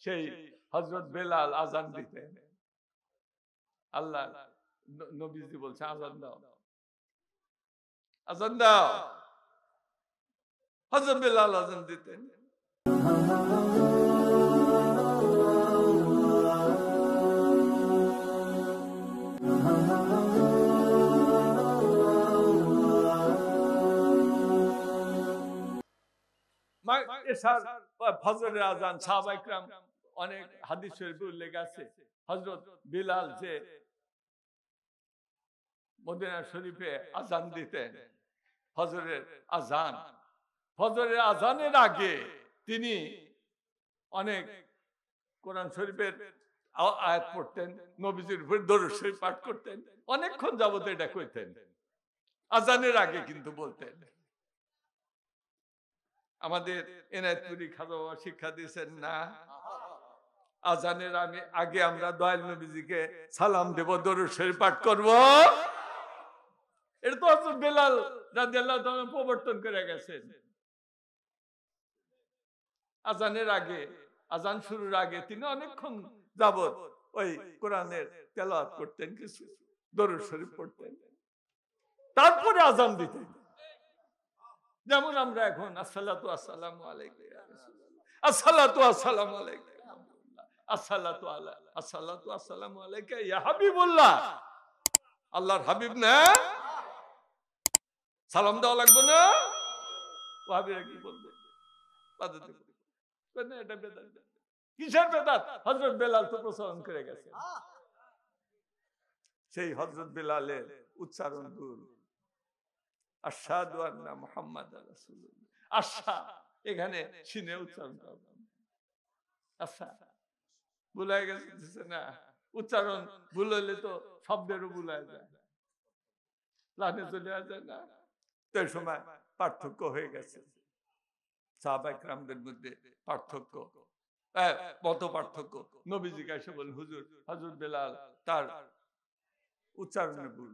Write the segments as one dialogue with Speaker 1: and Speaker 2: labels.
Speaker 1: সেই হযরত বেলাল আজান দিতেন। আল্লাহ নবীজি বলছে আজান দাও, আজান দাও। হযরত বেলাল আজান দিতেন। ফজরের আজান সাহাবায়ে কেরাম অনেক হাদিস শরীফে উল্লেখ আছে, হযরত বিলাল যে মদিনা শরীফে আজান দিতেন, ফজরের আজান, ফজরের আজানের আগে তিনি অনেক কোরআন শরীফের আয়াত পড়তেন, নবীজির উপর দরুদ শরীফ পাঠ করতেন, অনেকক্ষণ যাবত এটা করতেন। আজানের আগে কিন্তু বলতেন। আমাদের এনায়েতপুরি খাজা বাবা শিক্ষা দিয়েছেন না, আজানের আগে আমরা দয়াল নবীজিকে সালাম দেব, দরুদ শরীফ পাঠ করব। এটা তো হযরত বেলাল রাদিয়াল্লাহু তাআলা প্রবর্তন করে গেছেন। আজানের আগে, আজান শুরুর আগে তিনি অনেকক্ষণ যাবত ওই কোরআনের তেলাওয়াত করতেন, কিছু দরুদ শরীফ পড়তেন, তারপরে আজান দিতেন। যেমন আমরা এখন আসসালাতু আসসালামু আলাইকা ইয়া রাসূলুল্লাহ, আসসালাতু আসসালামু আলাইকা ইয়া হাবিবাল্লাহ, আসসালাতু আসসালামু আলাইকা ইয়া হাবিবাল্লাহ। আল্লাহর হাবিব না, সালাম দেওয়া লাগবে না? ওয়াহাবীরা কি বলবে? বাদাতে বলবে এটা বেদাত। কিসের বেদাত? হযরত বেলাল তো প্রচলন করে গেছে। সেই হযরত বেলালের উচ্চারণ দুল, আশহাদু আন্না মুহাম্মাদার রাসূলুল্লাহ। আশা এখানে সিনে উচ্চারণ করবেন। আচ্ছা ভুলে গেছে না, উচ্চারণ ভুল হলে তো শব্দেরও ভুল হয়ে যায়, লানে চলে যায় না। তো এই সময় পার্থক্য হয়ে গেছে সাহাবায়ে কেরামদের মধ্যে, পার্থক্য, মত পার্থক্য। নবীজিকে এসে বলেন হুজুর, হযরত বেলাল তার উচ্চারণে ভুল,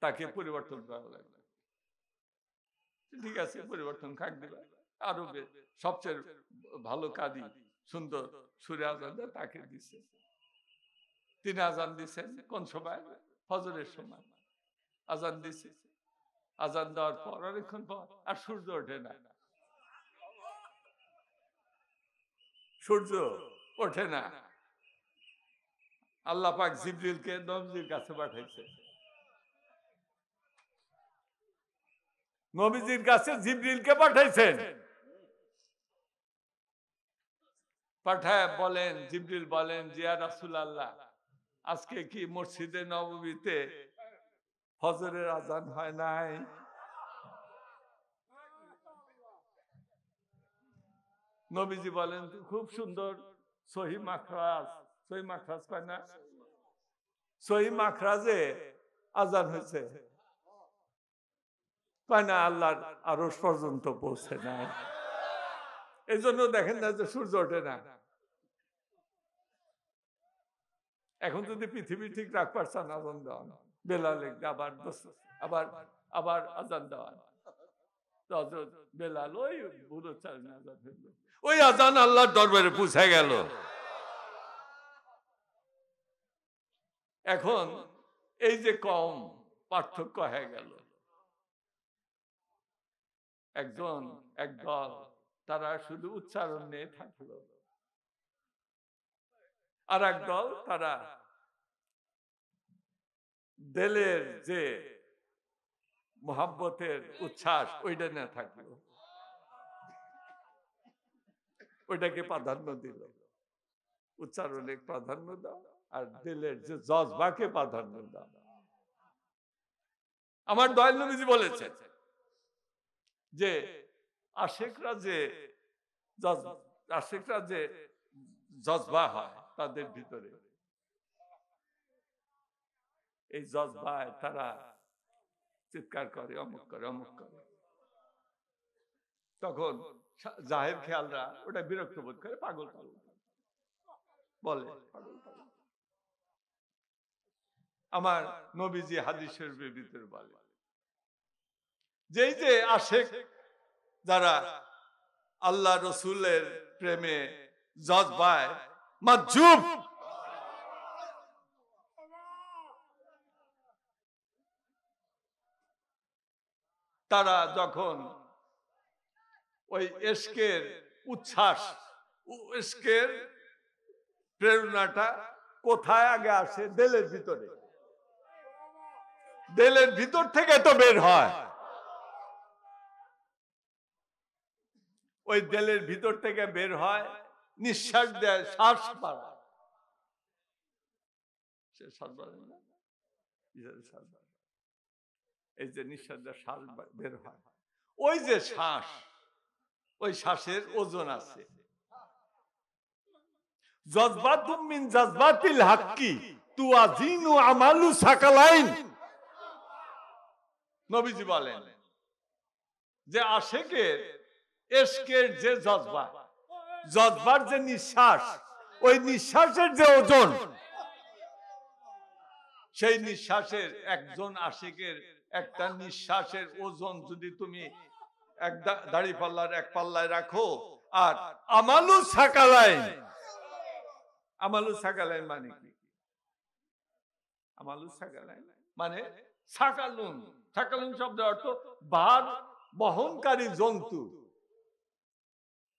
Speaker 1: তাকে পরিবর্তন করা লাগবে। ঠিক আছে, পরিবর্তন কাক দিবা। আরো সবচেয়ে ভালো কাদি সুন্দর সুরে আজান দেয় তাকে দিছে। তিনি আজান দিছেন কোন সময়? ফজরের সময় আজান দিছে। আজান দেওয়ার পর অনেকক্ষণ পর আর সূর্য ওঠে না, সূর্য ওঠে না। আল্লাহ পাক জিবরিলকে নবীজির কাছে পাঠাইছে। নবীজির কাছে জিবরিলকে পাঠাইছেন, পাঠায় বলেন, জিবরিল বলেন যে ইয়া রাসূলুল্লাহ, আজকে কি মসজিদে নববীতে ফজরের আজান হয় নাই? নবীজি বলেন খুব সুন্দর সহি মাখরাজ, সহি মাখরাজ পায় না, সহি মাখরাজে আজান হয়েছে, পায় না, আল্লাহর আরশ পর্যন্ত পৌঁছে নাই। এই জন্য দেখেন না যে সূর্য ওঠে না। এখন যদি পৃথিবী ঠিক রাখবার চান আজান দেওয়ান, বেলাল আবার আবার আবার আজান দেওয়ান, বেলাল ওই ভুল উচ্চারণে আজান হইল, ওই আজান আল্লাহর দরবারে পৌঁছে গেল। এখন এই যে কম পার্থক্য হয়ে গেল, একদল তারা শুধু উচ্চারণ নিয়ে থাকলো, আর একদল তারা দিলের যে মোহাব্বতের উচ্ছ্বাস ওইটা না থাকলো, ওইটাকে প্রাধান্য দিল। উচ্চারণে প্রাধান্য দাও আর দিলের যে জজবাকে প্রাধান্য দাও। আমার দয়াল নবীজি বলেছেন যে আশিকরা যে জজবা হয় তাদের ভিতরে, এই জজবায় তারা চিৎকার করে, অমুক করে, অমুক করে। তখন জাহের খেয়ালরা ওটা বিরক্ত বোধ করে, পাগল পাগল বলে, পাগল পাগল। আমার নবীজি হাদিস শরীফের ভিতরে বলে যেই যে আশেক যারা আল্লাহ রসুলের প্রেমে জজবায় মাজুব। তারা যখন ওই ইশকের উচ্ছ্বাস, ইশকের প্রেরণাটা কোথায় আগে আসে? দিলের ভিতরে। দিলের ভিতর থেকে তো বের হয়। ওই দিলের ভিতর থেকে বের হয়, নিঃশ্বাস দেয়, শ্বাস বাড়ায়। এই যে নিঃশ্বাস দেয়, শ্বাস বের হয়, ওই যে শ্বাস, ওই শ্বাসের ওজন আছে। জজবাতুম মিন জজবাতিল হাক্কি তুয়াজিনু আমালু সাকালাইন। নবীজি বলেন যে আশিকের ইশকের যে জজবা, জজবার যে নিঃশ্বাস, ওই নিঃশ্বাসের যে ওজন, সেই নিঃশ্বাসের, একজন আশিকের একটা নিঃশ্বাসের ওজন যদি তুমি এক দাড়ি পাল্লার এক পাল্লায় রাখো, আর আমালু সাকালাইন, আমালু সাকালাইন মানে কি? আমালু সাকালাইন মানে সাকালুন, সাকালুন শব্দের অর্থ ভার বহনকারী জন্তু।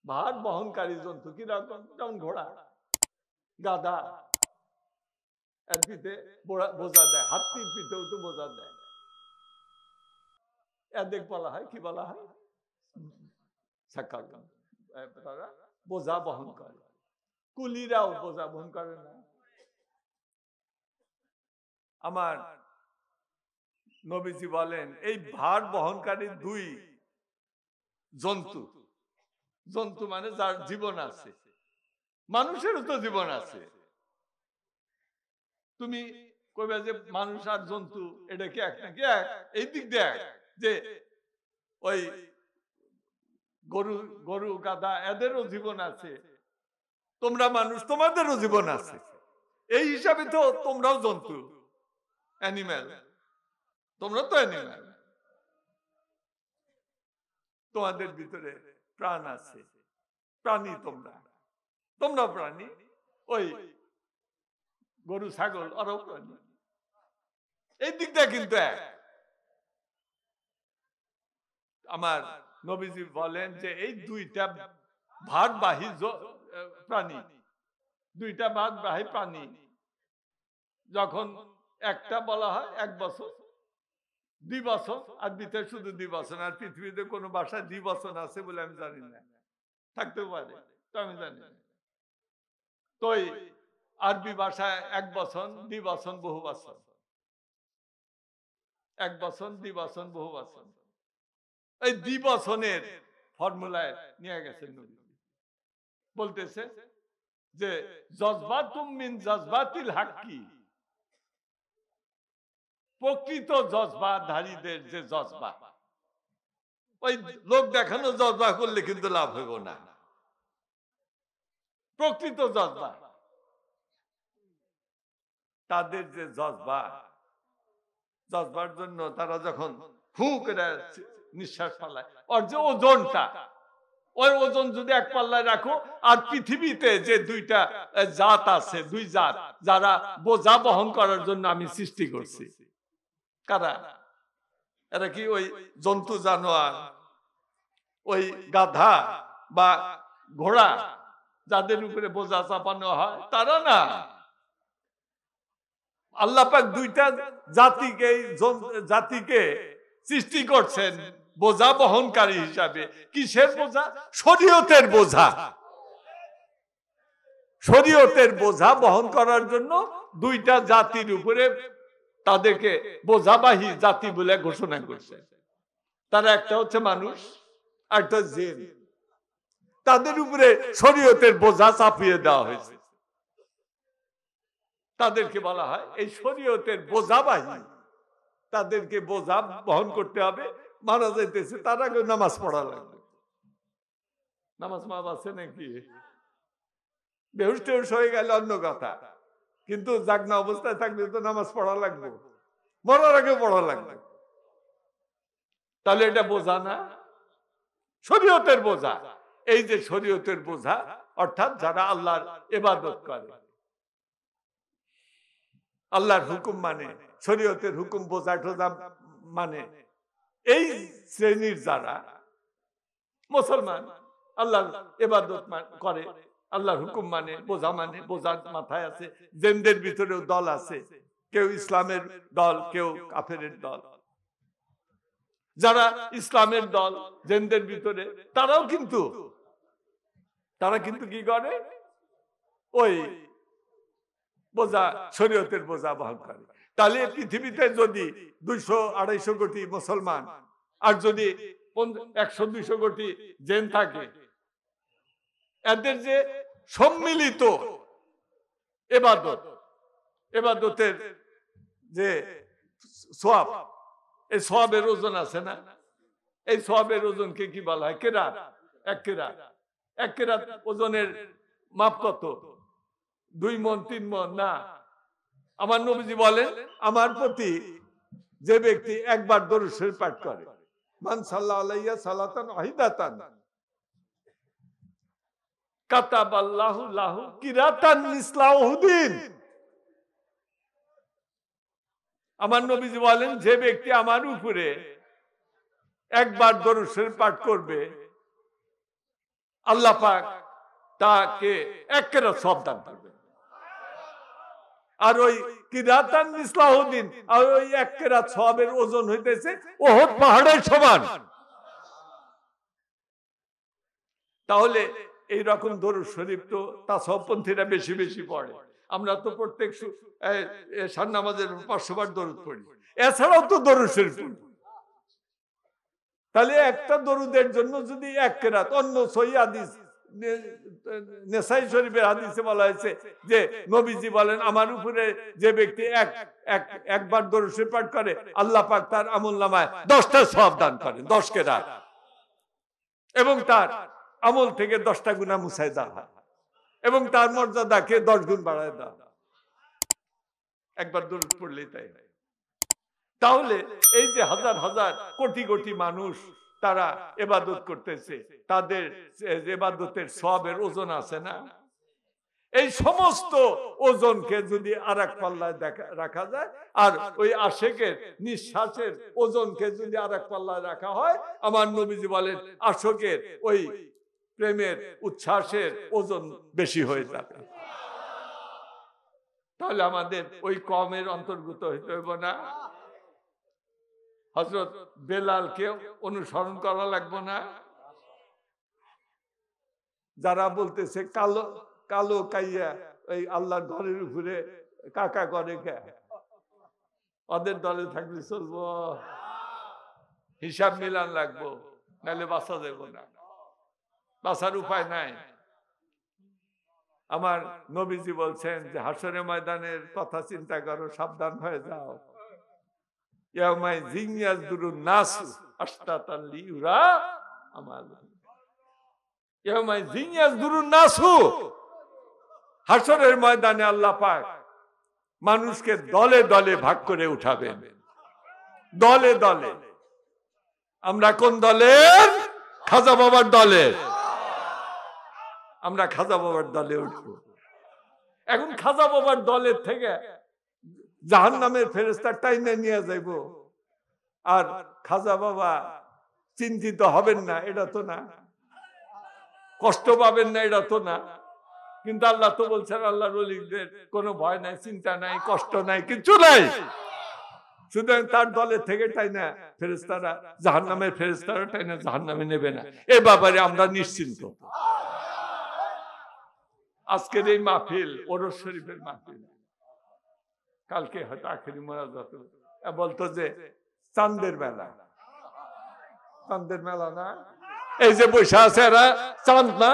Speaker 1: ভার বহনকারী জন্তু কি রকম? যেমন ঘোড়া, গাধা, এর পিঠে বোঝা দেয়, হাতির পিঠেও তো বোঝা দেয়। এদের বলা হয়, কি বলা হয়? সাকালুন। তারা বোঝা বহন করে। কুলিরাও বোঝা বহন করে না। আমার নবীজি বলেন এই ভার বহনকারী দুই জন্তু, জন্তু মানে যার জীবন আছে, মানুষেরও তো জীবন আছে। তুমি কইবে যে মানুষ আর জন্তু এটা কি এক নাকি? এক। এই দিক দিয়ে যে ওই গরু, গরু গাধা এদেরও জীবন আছে, তোমরা মানুষ, তোমাদেরও জীবন আছে। এই হিসাবে তো তোমরাও জন্তু, অ্যানিম্যাল। তোমরা তো অ্যানিম্যাল, তোমাদের ভিতরে প্রাণ আছে, প্রাণী তোমরা, তোমরা প্রাণী। ওই গরু ছাগল ওরাও প্রাণী। এই দিকটা কিন্তু এক। আমার নবীজি বলেন যে এই দুইটা ভারবাহী প্রাণী, দুইটা ভারবাহী প্রাণী, যখন একটা বলা হয় 1 বছর, 2 বছর, আর ভিতরে শুধু 2 বছর, আর পৃথিবীতে কোনো ভাষায় 2 বছর আছে বলে আমি জানি না, থাকতেও পারে, তো আমি জানি না। তো আরবি ভাষায় 1 বছর, 2 বছর, বহু বছর, 1 বছর, 2 বছর, বহু বছর। এই 2 বছরের ফর্মুলায় নিয়ে গেছেন নবী। বলতেছে যে জজবাতুম মিন জজবাতিল হাক্কি, প্রকৃত জজবাধারীদের যে জজবা, ওই লোক দেখানো জজবা করলে কিন্তু লাভ হইব না। প্রকৃত জজবা, তাদের যে জজবা, জজবার জন্য তারা যখন ফু করে নিঃশ্বাস ফেলায়, ওর যে ওজনটা, ওই ওজন যদি এক পাল্লায় রাখো, আর পৃথিবীতে যে দুইটা জাত আছে, দুই জাত যারা বোঝা বহন করার জন্য আমি সৃষ্টি করছি, কারা? এরা কি ওই জন্তু জানোয়ার, ওই গাধা বা ঘোড়া যাদের উপরে বোঝা চাপানো হয়, তারা না। আল্লাহ পাক দুইটা জাতিকে সৃষ্টি করছেন বোঝা বহনকারী হিসাবে। কিসের বোঝা? শরীয়তের বোঝা। শরীয়তের বোঝা বহন করার জন্য দুইটা জাতির উপরে তাদেরকে বোঝাবাহী জাতি বলে ঘোষণা করছে। তারা একটা হচ্ছে মানুষ, একটা জিন। তাদের উপরে শরীয়তের বোঝা চাপিয়ে দেওয়া হয়েছে। তাদেরকে বলা হয় এই শরীয়তের বোঝাবাহী। তাদেরকে বোঝা বহন করতে হবে। মারা যাইতেছে, তার আগে নামাজ পড়া লাগবে। নামাজ মাপ আছে নাকি? বেহুশ টেহুশ হয়ে গেলে অন্য কথা, কিন্তু জাগনা অবস্থায় থাকলে তো নামাজ পড়া লাগবে, মরার আগে পড়া লাগবে। তাহলে এটা বোঝা না, শরীয়তের বোঝা। এই যে শরীয়তের বোঝা, অর্থাৎ যারা আল্লাহর ইবাদত করে, আল্লাহর হুকুম মানে, শরীয়তের হুকুম বোঝা টোঝা মানে, এই শ্রেণীর যারা মুসলমান, আল্লাহর ইবাদত করে, আল্লাহর হুকুম মানে, বোঝার মাথায় আছে। জিনদের ভিতরেও দল আছে, কেউ ইসলামের দল, কেউ কাফেরের দল। যারা ইসলামের দল জিনদের ভিতরে, তারা কিন্তু কি করে, ওই বোঝা, শরীয়তের বোঝা বহন করে। তাহলে পৃথিবীতে যদি 200-250 কোটি মুসলমান আর যদি 100-200 কোটি জিন থাকে, এদের যে সম্মিলিত ইবাদতের যে সওয়াব, এই সওয়াবের ওজন আছে না, এই সওয়াবের ওজনকে কি বলা হয়? কেরাত। এক কেরাত ওজনের মাপ কত? 2 মণ 3 মণ না। আমার নবীজি বলেন, আমার প্রতি যে ব্যক্তি একবার দরুদ শরীফ পাঠ করে, মান সাল্লাল্লাহু আলাইহি সালাতান ওয়াহিদাতান কাতাবাল্লাহু লাহু কিরাতান মিসলা উহুদিন। আমার নবীজি বলেন, যে ব্যক্তি আমার উপরে একবার দরুদ শরীফ পাঠ করবে, আল্লাহ পাক তাকে 1 কেরাত সওয়াব দান করবে। আর ওই কিরাতান মিসলা উহুদিন, আর ওই 1 কেরাত সওয়াবের ওজন হইতেছে উহুদ পাহাড়ের সমান। তাহলে এই রকম দরুদ শরীফ তো তাসাউফপন্থীরা বেশি বেশি পড়ে। আমরা তো প্রত্যেক শান নামাজের 500 বার দরুদ পড়ি, এছাড়াও তো দরুদ শরীফ পড়ি। তাহলে একটা দরুদের জন্য যদি 1 কেরাত, অন্য সহিহ হাদিস নেসাই শরীফের হাদিসে বলা হয়েছে যে নবীজি বলেন, আমার উপরে যে ব্যক্তি একবার দরুদ শরীফ পাঠ করে, আল্লাহ পাক তার আমলনামায় 10টা সওয়াব দান করেন, 10 কেরাত, এবং তার আমল থেকে 10টা গুনাহ মুছায় দেওয়া হয়, এবং তার মর্যাদাকে 10 গুণ বাড়ায় দেওয়া হয় একবার দরুদ পড়লেই। তাই তাহলে এই যে হাজার হাজার কোটি কোটি মানুষ তারা ইবাদত করতেছে, তাদের ইবাদতের সওয়াবের ওজন আছে না? এই সমস্ত ওজনকে যদি আরেক পাল্লায় রাখা যায়, আর ওই আশেকের নিঃশ্বাসের ওজনকে যদি আরেক পাল্লায় রাখা হয়, আমার নবীজি বলেন আশেকের ওই প্রেমের উচ্ছ্বাসের ওজন বেশি হয়ে যাবে। তাহলে আমাদের ওই কমের অন্তর্ভুক্ত হইতে হইব না? হযরত বেলালকে অনুসরণ করা লাগবে না? যারা বলতেছে কালো কালো কাইয়া ওই আল্লাহর ঘরের উপরে কাকা করে, কে ওদের দলে থাকলে চলবো? হিসাব মিলান লাগবো, নাহলে বাঁচা যাবে না, বাঁচার উপায় নাই। আমার নবীজি বলছেন যে হাসরের ময়দানের কথা চিন্তা করো, সাবধান হয়ে যাও। ইয়াউমাই জিনয়াজদুরুন নাসু আশতাতান লিউরা আমাল। ইয়াউমাই জিনয়াজদুরুন নাসু, হাসরের ময়দানে আল্লাহ পাক মানুষকে দলে দলে ভাগ করে উঠাবেন, দলে দলে। আমরা কোন দলের? খাজা বাবার দলের। আমরা খাজা বাবার দলে উঠব। এখন খাজা বাবার দলের থেকে জাহান্নামের ফেরেশতা টাইনে নিয়ে যাইব, আর খাজা বাবা চিন্তিত হবেন না, এটা তো না। কষ্ট পাবেন না, এটা তো না। কিন্তু আল্লাহ তো বলছেন, আল্লাহর ওলিদের কোনো ভয় নাই, চিন্তা নাই, কষ্ট নাই, কিছু নাই। সুতরাং তার দলের থেকে টাইনা ফেরেশতারা, জাহান্নামের ফেরেশতারা টাইনা জাহান্নামে নেবে না, এ ব্যাপারে আমরা নিশ্চিন্ত। আজকের এই মাহফিল ওরস শরীফের মাহফিল, কালকে হয়তো আখেরি মোনাজাত বলতো যে চাঁদের মেলা। চাঁদের মেলা না, এই যে বৈশা আছে এরা চাঁদ না?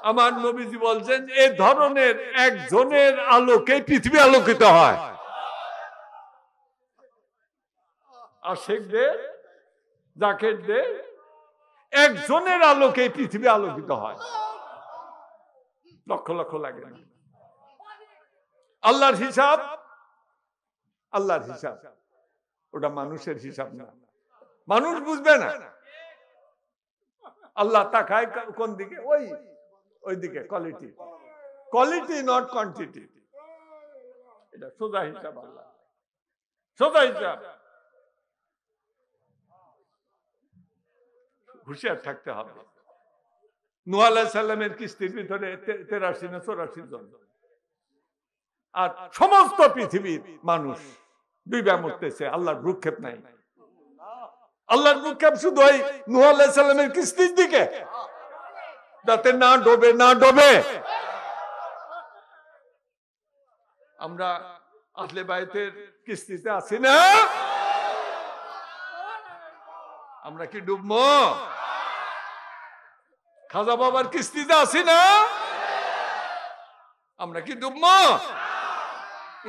Speaker 1: আমার নবীজি বলছেন এ ধরনের একজনের আলোকে পৃথিবী আলোকিত হয়। আশিকদের, জাকেরদের একজনের আলোকে পৃথিবী আলোকিত হয়, লক্ষ লক্ষ লাগে না। আল্লাহর হিসাব, আল্লাহর হিসাব, ওটা মানুষের হিসাব না। মানুষ বুঝবে না, আল্লাহ তাকায় কোন দিকে? ওই দিকে। Quality, quality not quantity. এটা সোজা হিসাব, আল্লাহ সোজা হিসাব। হুঁশিয়ার থাকতে হবে। নূহ আলাইহিস সালামের কিস্তির ভিতরে 83 না 84 জন, আর সমস্ত পৃথিবীর মানুষ ডুবে মরতেছে, আল্লাহর ভ্রুক্ষেপ নাই। আল্লাহর ভ্রুক্ষেপ শুধু ওই নূহ আলাইহিস সালামের কিস্তির দিকে, যাতে না ডোবে। আমরা আহলে বাইতের কিস্তিতে আছি না? আমরা কি ডুববো? খাজা বাবার কিস্তিতে আছি না? আমরা কি ডুববো?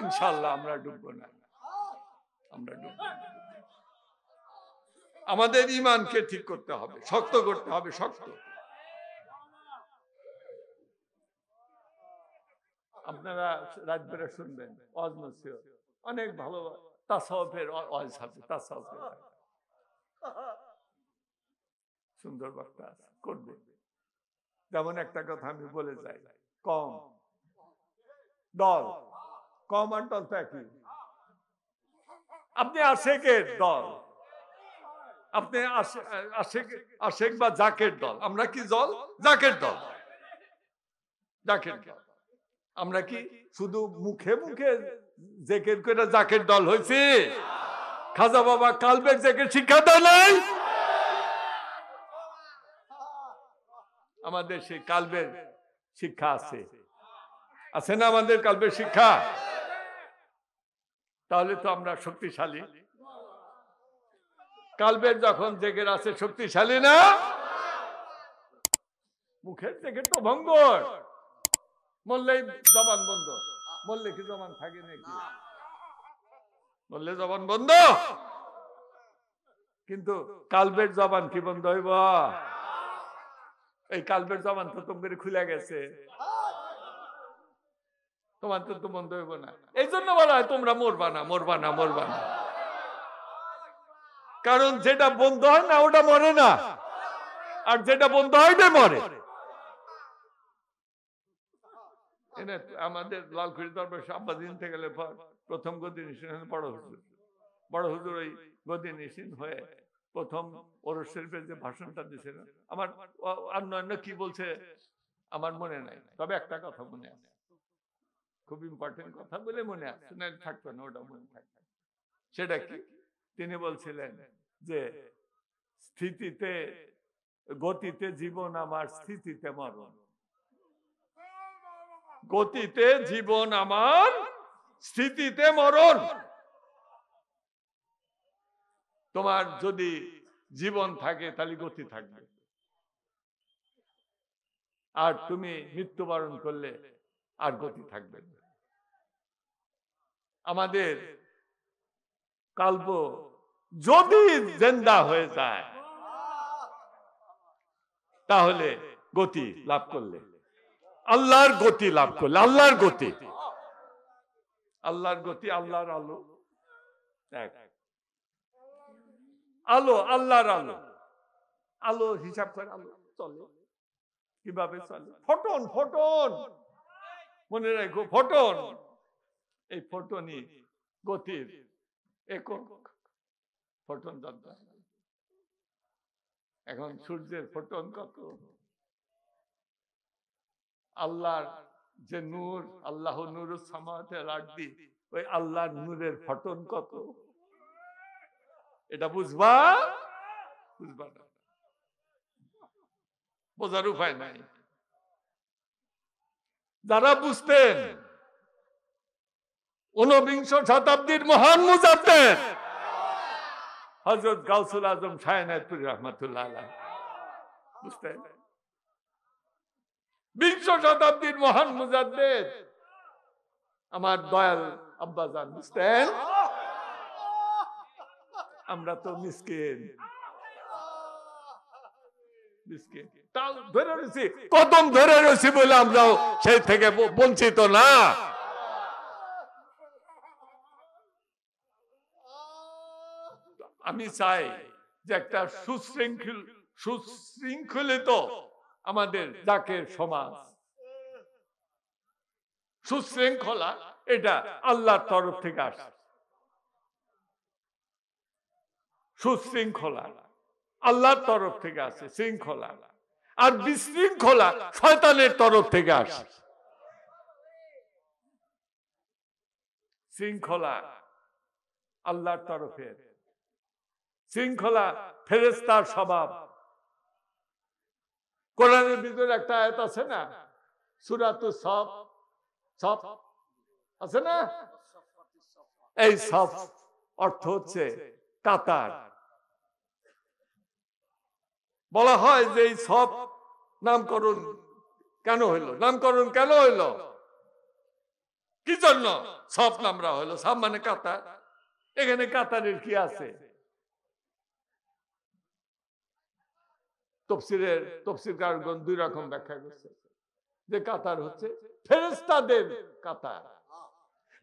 Speaker 1: ইনশাআল্লাহ আমরা ডুববো না। আমরা ডুববো না। আমাদের ঈমানকে ঠিক করতে হবে, শক্ত করতে হবে, শক্ত। আপনারা রাত বেড়ে শুনবেন ওয়াজ নসিহত, অনেক ভালো তাসাউফের ওয়াজ আছে, তাসাউফের সুন্দর বক্তা করবে। যেমন একটা কথা আমি বলে যাই, কম দল, কম আর দল তো একই। আপনি আশেকের দল, আপনি আশেক বা জাকের দল। আমরা কি দল? জাকের দল। জাকের দল। আমরা কি শুধু মুখে মুখে জেকের করে জাকের দল হয়েছে? খাজা বাবা কালবের জেকের শিক্ষা দেয় নাই? আমাদের সেই কালবের শিক্ষা আছে, আছে না আমাদের কালবের শিক্ষা? তাহলে তো আমরা শক্তিশালী। কালবের যখন জেকের আছে শক্তিশালী না? মুখের জেকের তো ভঙ্গুর, মরলেই জবান বন্ধ। মরলে কি জবান থাকে নাকি? মরলে জবান বন্ধ, কিন্তু কালবের জবান কি বন্ধ হইব? এই কালবের জবান তো তোমার খুলে গেছে, তোমার তো বন্ধ হইব না। এই জন্য বলা হয় তোমরা মরবা না, মরবা না, মরবা না। কারণ যেটা বন্ধ হয় না ওটা মরে না, আর যেটা বন্ধ হয় ওটা মরে। আমাদের লালকুড়ি দরবার আব্বাদিন থেকে গেলে প্রথম গদি নিশিন বড় হুজুর ওই গদি নিশিন হয়ে প্রথম ওরস শরীফের যে ভাষণটা দিয়েছিলেন, আমার অন্য কি বলছে আমার মনে নাই, তবে একটা কথা মনে আছে, খুব ইম্পর্টেন্ট কথা বলে মনে আছে, না থাকতো না, ওটা মনে থাকতো। সেটা কি? তিনি বলছিলেন যে স্থিতিতে, গতিতে জীবন আমার, স্থিতিতে মরণ। গতিতে জীবন আমার, স্থিতিতে মরণ। তোমার যদি জীবন থাকে তাহলে গতি থাকবে, আর তুমি মৃত্যুবরণ করলে আর গতি থাকবে। আমাদের কাল্প যদি জিন্দা হয়ে যায় তাহলে গতি লাভ করলে, আল্লাহর গতি লাভ করলে, আল্লাহর গতি, আল্লাহর গতি, আল্লাহর আলো, এক আলো, আল্লাহর আলো। আলো হিসাব করে আলো চলে, কিভাবে চলে? ফোটন, ফোটন, মনে রাখো ফোটন। এই ফোটনই গতির একক, ফোটন যন্ত্র। এখন সূর্যের ফোটন কত? আল্লাহর যে নূর, আল্লাহ নূরুস সামাওয়াতি ওয়াল আরদি, ওই আল্লাহর নূরের ফোটন কত? এটা বুঝবা? বুঝবা না, বোঝার উপায় নাই। যারা বুঝতেন, ঊনবিংশ শতাব্দীর মহান মুজাদ্দিদ হযরত গাউসুল আজম শায়নাতপুরী রাহমাতুল্লাহ আলাইহি বুঝতেন, বিংশ শতাব্দীর মহান মুজাদ্দিদ আমার দয়াল আব্বাজান বুঝতেন। আমরা তো মিসকিন, মিসকিন। তাও ধরে রয়েছি, কদম ধরে রয়েছি বলে আমরাও সেই থেকে বঞ্চিত না। আমি চাই যে একটা সুশৃঙ্খলিত আমাদের জাকের সমাজ, সুশৃঙ্খলা, এটা আল্লাহর তরফ থেকে আসে। সুশৃঙ্খলা আল্লাহর তরফ থেকে আসে, শৃঙ্খলা। আর বিশৃঙ্খলা শয়তানের তরফ থেকে আসে। শৃঙ্খলা আল্লাহর তরফের, শৃঙ্খলা ফেরেশতার স্বভাব। কোরআনের ভিতরে একটা আয়াত আছে না, সূরাতুস সফ, সফ আছে না? এই সফ অর্থ হচ্ছে কাতার। বলা হয় যে এই সফ নামকরণ কেন হইল? নামকরণ কেন হইল? কি জন্য সফ নামরা হইল? সফ মানে কাতার। এখানে কাতারের কি আছে? তফসিরকারগণ দুই রকম ব্যাখ্যা করছে। যে কাতার হচ্ছে ফেরেশতাদের কাতার।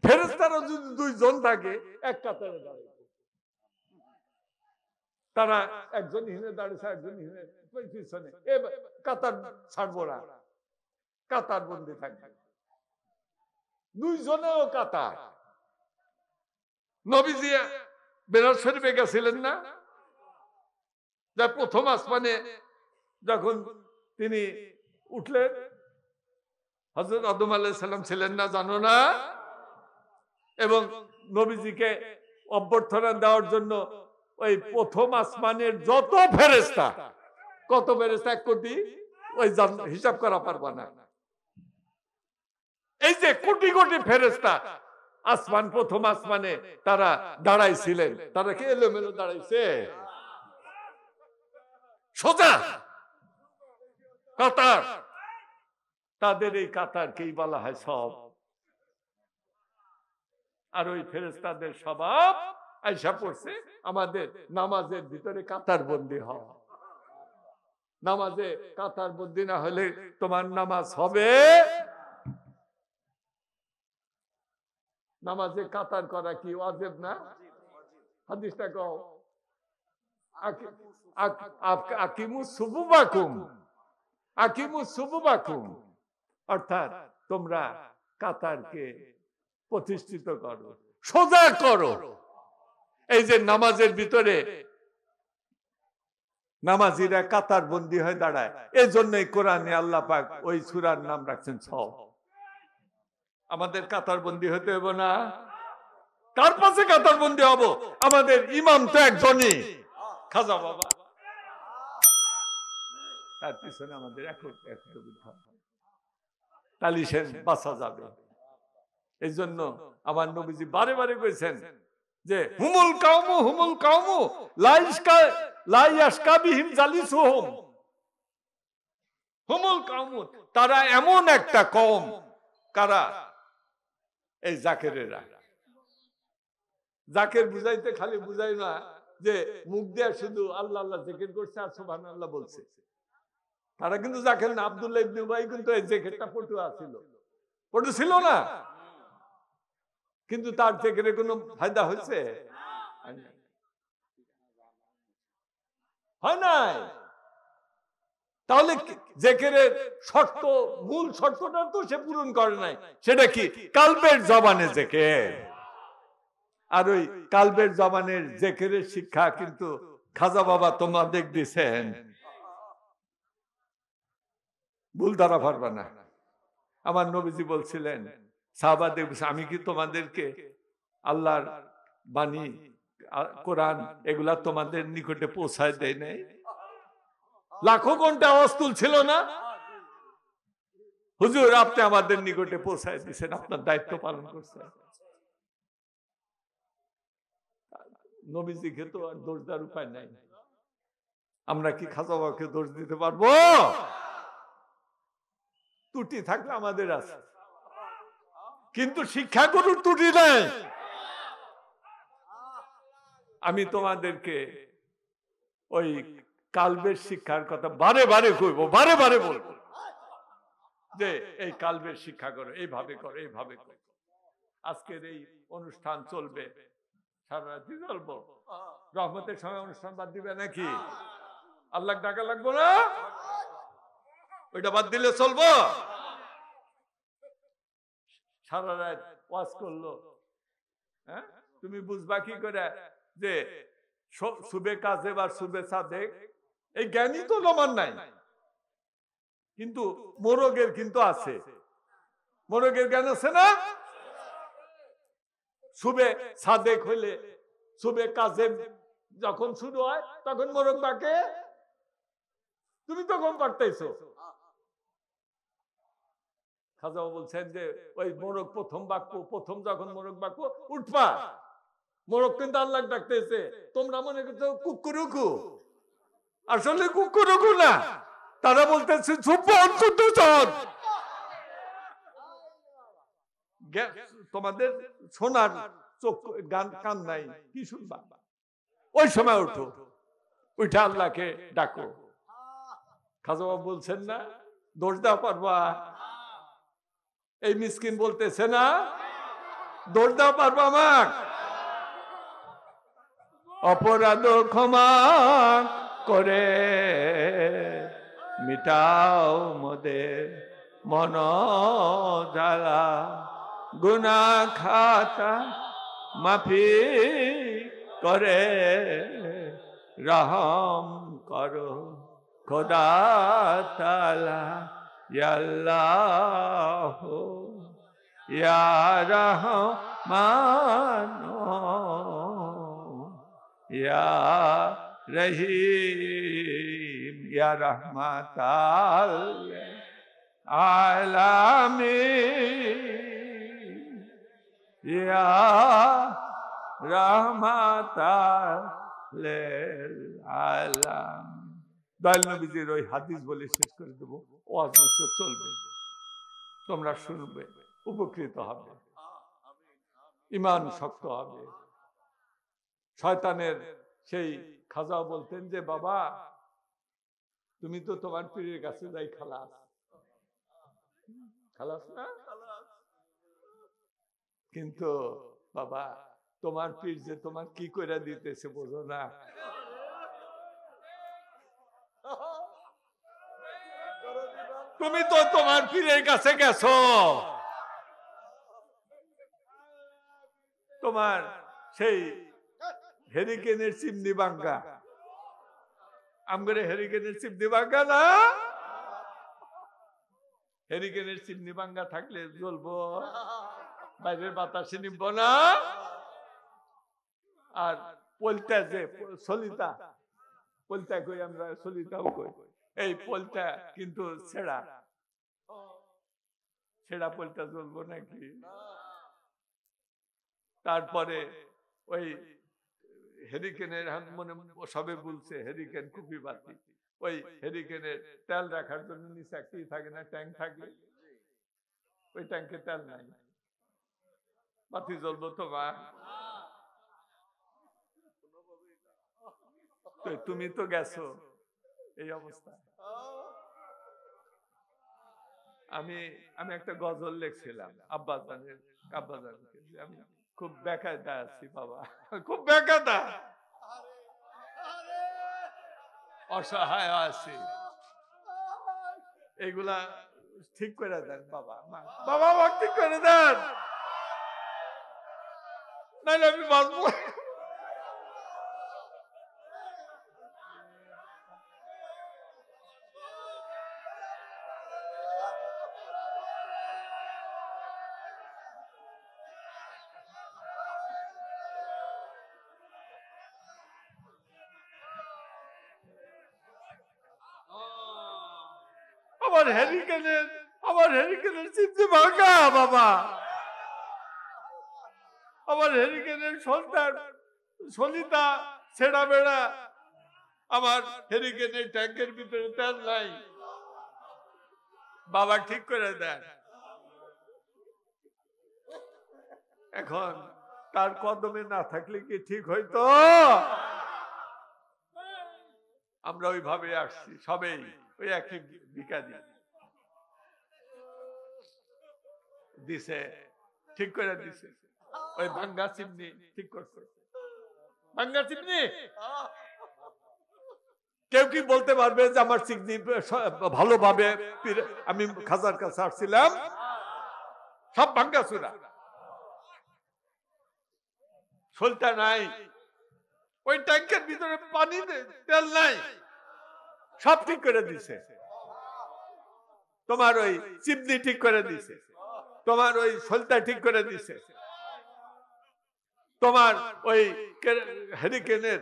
Speaker 1: ফেরেশতারা যদি দুইজন থাকে এক কাতারে দাঁড়ায়, তারা একজন হিনে দাঁড়িয়েছে, একজন হিনে পিছনে, কাতার ছাড়বো না, কাতার বন্দি থাকবে, দুইজনেও কাতার। নবীজি মেরাজ শরীফে গেছিলেন না? যা প্রথম আসমানে যখন তিনি উঠলেন, হযরত আদম আলাইহিস সালাম ছিলেন না, জানো না? এবং নবীজিকে অভ্যর্থনা দেওয়ার জন্য ওই প্রথম আসমানের যত ফেরেশতা, কত ফেরেশতা? 1 কোটি, ওই হিসাব করা পারবা না। এই যে কোটি কোটি ফেরেশতা আসমান, প্রথম আসমানে তারা দাঁড়াইছিলেন, তারা কি এলোমেলো দাঁড়াইছে? সোজা কাতার। তাদের এই কাতারকেই বলা হয় সব। আর ওই ফেরেশতাদের স্বভাব আয়েশা পড়ছে আমাদের নামাজের ভিতরে কাতার বন্দী হওয়া। নামাজে কাতার বন্দী না হলে তোমার নামাজ হবে? নামাজে কাতার করা কি ওয়াজিব না? হাদিসটা কও, আকিমুস সুফুফাকুম, আকিমুস সুফুফাকুম, অর্থাৎ তোমরা কাতারকে প্রতিষ্ঠিত করো, সোজা করো। এই যে নামাজের ভিতরে নামাজিরা কাতার বন্দী হয়ে দাঁড়ায়, এই জন্যই কোরআনে আল্লাহ পাক ওই সূরার নাম রাখছেন সফ। আমাদের কাতার বন্দী হতে হবে না? কার পাশে কাতার বন্দী হব? আমাদের ইমাম তো একজনই, খাজা বাবা। তার পিছনে আমাদের তাহলে সে বাঁচা যাবে। এই জন্য আমার নবীজি বারে বারে কইছেন যে হুমুল কাওমু, হুমুল কাওমু লা ইয়াশকা বিহিম জালিসুহুম। হুমুল কাওমু, তারা এমন একটা কওম। কারা? এই জাকেরেরা। জাকের বুঝাইতে খালি বুঝাই না যে মুখ দিয়ে শুধু আল্লাহ আল্লাহ জিকির করছে আর সুবহানাল্লাহ বলছে। তারা কিন্তু জাকের না। আব্দুল্লাহ ইবনে উবাই কিন্তু এই জিকিরটা পটু ছিল না, কিন্তু তার জিকিরে কোনো ফায়দা হয়েছে? হয় নাই। তাহলে জিকিরের শর্ত, মূল শর্তটা তো সে পূরণ করে নাই। সেটা কি? কালবের জবানে জিকির। আর ওই কালবের জবানের জিকিরের শিক্ষা কিন্তু খাজা বাবা তোমাদের দিয়েছেন। ভুল ধরা পারবা না। আমার নবীজি বলছিলেন সাহাবাদের, আমি কি তোমাদেরকে আল্লাহর বাণী, কোরআন এগুলা তোমাদের নিকটে পৌঁছায় দেয় নাই? লাখো ঘন্টা আওয়াজ তুলছিল না? হুজুর আপনি আমাদের নিকটে পৌঁছায় দিয়েছেন, আপনার দায়িত্ব পালন করছেন। নবীজিকে তো আর দোষ দেওয়ার উপায় নাই। আমরা কি খাজা বাবাকে দোষ দিতে পারবো? ত্রুটি থাকলে আমাদের আছে, কিন্তু শিক্ষাগুরুর ত্রুটি নাই। আমি তোমাদেরকে ওই কালবের শিক্ষার কথা বারে বারে কইব, বারে বারে বলবো যে এই কালবের শিক্ষা করো, এইভাবে করো, এইভাবে করো। আজকের এই অনুষ্ঠান চলবে সারা রাত্রি চলবো। রহমতের সময় অনুষ্ঠান বাদ দিবে নাকি? আল্লাহ ডাকা লাগবো না, ওইটা বাদ দিলে চলবো? সারা রাত ওয়াজ করলো, হ্যাঁ? তুমি বুঝবা কি করে যে সুবে কাজে বা সুবে সাদে এই জ্ঞানই তো আমার নাই, কিন্তু মোরগের কিন্তু আছে, মোরগের জ্ঞান আছে না? সুবে সাদেক হইলে সুবে কাজে যখন শুরু হয় তখন মোরগ ডাকে, তুমি তখন পারতেছো। খাজাও বলছেন যে ওই মোরগ প্রথম বাক্য, প্রথম যখন মোরগ বাক্য উঠবা, মোরগ কিন্তু আল্লাহ ডাকতেছে, তোমরা মনে করছো কুকুরুকু, আসলে কুকুরুকু না, তারা বলতেছে তোমাদের শোনার চোখ গান কান নাই, কি শুনবা? ওই সময় উঠো, উঠে আল্লাহকে ডাকো। খাজা বাবা বলছেন না দোষ দেওয়া পারবা? এই মিসকিন বলতেছে না দোষ দেওয়া পারবা আমার? অপরাধ ক্ষমা করে মিটাও মোদের মন জ্বালা, গুনা খাতা মাফি করে রহম করো খোদা তাআলা, ইয়া আল্লাহ ইয়া রহমান ইয়া রহিম ইয়া রহমাতাল আলামিন ইয়া রহমাতাল আলামিন। দয়াল নবীজির ওই হাদিস বলে শেষ করে দেব, ওয়াজ নসিহত চলবে, তোমরা শুনবে, উপকৃত হবে, ঈমান শক্ত হবে। শয়তানের সেই খাজা বলতেন যে বাবা তুমি তো তোমার পীরের কাছে যাই খালাস, খালাস না, কিন্তু বাবা তোমার পীর যে তোমার কি করে দিতেছে বোঝো না। তুমি তো তোমার পীরের কাছে গেছো, তোমার সেই হেরিকেনের চিমনি ভাঙ্গা, আমগরে হেরিকেনের চিমনি ভাঙ্গা না, হেরিকেনের চিমনি ভাঙ্গা থাকলে জ্বলবো, বাইরের বাতাসে নিব না। আর পলতা যে সলিতা, পলতা কই আমরা, সলিতাও কই, এই পলতা কিন্তু ছেড়া, ছেড়া পলতা জ্বলবো নাকি? তারপরে ওই হেরিকেনের মনে সবে বলছে হেরিকেন কুপি বাতি, ওই হেরিকেনের তেল রাখার জন্য নিচে একটি থাকে না, ট্যাঙ্ক থাকে, ওই ট্যাঙ্কে তেল নাই, বাতি জ্বলবো তো মা? তুমি তো গেছো এই অবস্থা। আমি আমি একটা গজল লিখছিলাম আব্বাজানের, আব্বাজানকে, আমি খুব বেকায়দা আছি বাবা, খুব বেকায়দা, অসহায় আছি, এগুলা ঠিক করে দেন বাবা, বাবা আমার ঠিক করে দেন, নাহলে আমি বাঁচবো। আমার হেরিকেনের চিমনি ভাঙা বাবা, আমার হেরিকেনের সন্তান সলিতা ছেড়া বেড়া, আমার হেরিকেনের ট্যাঙ্কের ভিতরে তেল নাই, বাবা ঠিক করে দেন। এখন তার কদমে না থাকলে কি ঠিক হইতো? আমরা ওইভাবে আসছি সবেই, ওই একই ভিখারি দিছে, ঠিক করে দিছে, ওই ভাঙ্গা চিমনি ঠিক করছে, ভাঙ্গা চিমনি কেউ কি বলতে পারবে যে আমার চিকনি ভালোভাবে আমি খাজার কাছে আসছিলাম? সব ভাঙ্গাচুরা, সলতা নাই, ওই ট্যাঙ্কের ভিতরে পানি তেল নাই, সব ঠিক করে দিছে। তোমার ওই চিমনি ঠিক করে দিছে, তোমার ওই সলতা ঠিক করে দিছে, তোমার ওই হেরিকেনের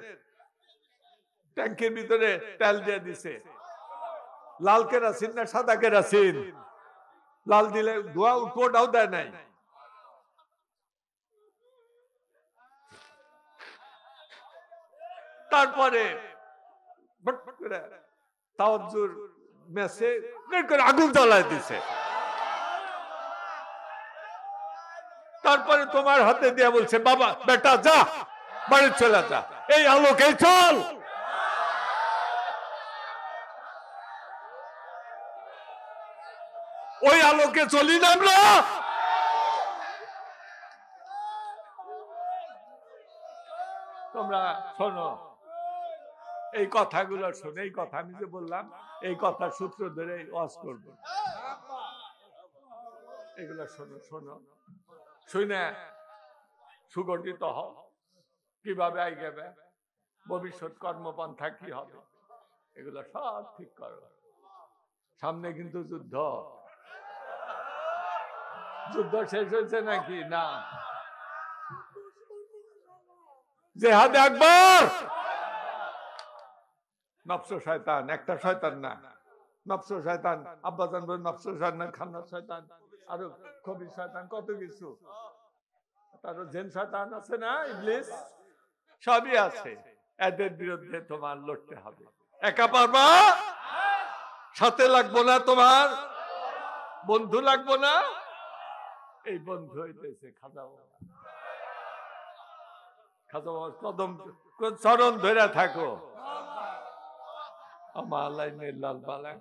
Speaker 1: ট্যাঙ্কের ভিতরে তেল দিয়ে দিছে। লাল কেরাসিন না সাদা কেরাসিন? লাল দিলে ধোয়া উঠোটাও দেয় নাই। তারপরে তাওয়াজ্জুর মেসে আগুন জ্বালায় দিছে। তারপরে তোমার হাতে দিয়ে বলছে, বাবা বেটা যা, বাড়ি চলে যা, এই আলোকে চল। ওই আলোকে চলি না আমরা। তোমরা শোনো, এই কথাগুলো শোনো, এই কথা আমি যে বললাম, এই কথা সূত্র ধরে ওয়াজ করবো। এগুলা শোনো, শোনো, শুনে সুগঠিত হও, কিভাবে আইগাবে, ভবিষ্যৎ কর্মপন্থা কি হবে, এগুলো সব ঠিক করো। সামনে কিন্তু যুদ্ধ। যুদ্ধ শেষ হয়েছে নাকি? না, জেহাদে আকবার। নফস শয়তান, একটা শয়তান না, নফস শয়তান, আব্বাজান বলেন নফস শয়তান, খান্নাস শয়তান, আরো খবির শয়তান, কত কিছু, তারও জেন শয়তান আছে না, ইবলিস, সবই আছে। এদের বিরুদ্ধে তোমার লড়তে হবে। একা পারবা? সাথে লাগবো না তোমার? বন্ধু লাগবো না? এই বন্ধু হইতেছে খাজা বাবা। খাজা বাবা কদম চরণ ধরে থাকো। আমার লাল বালা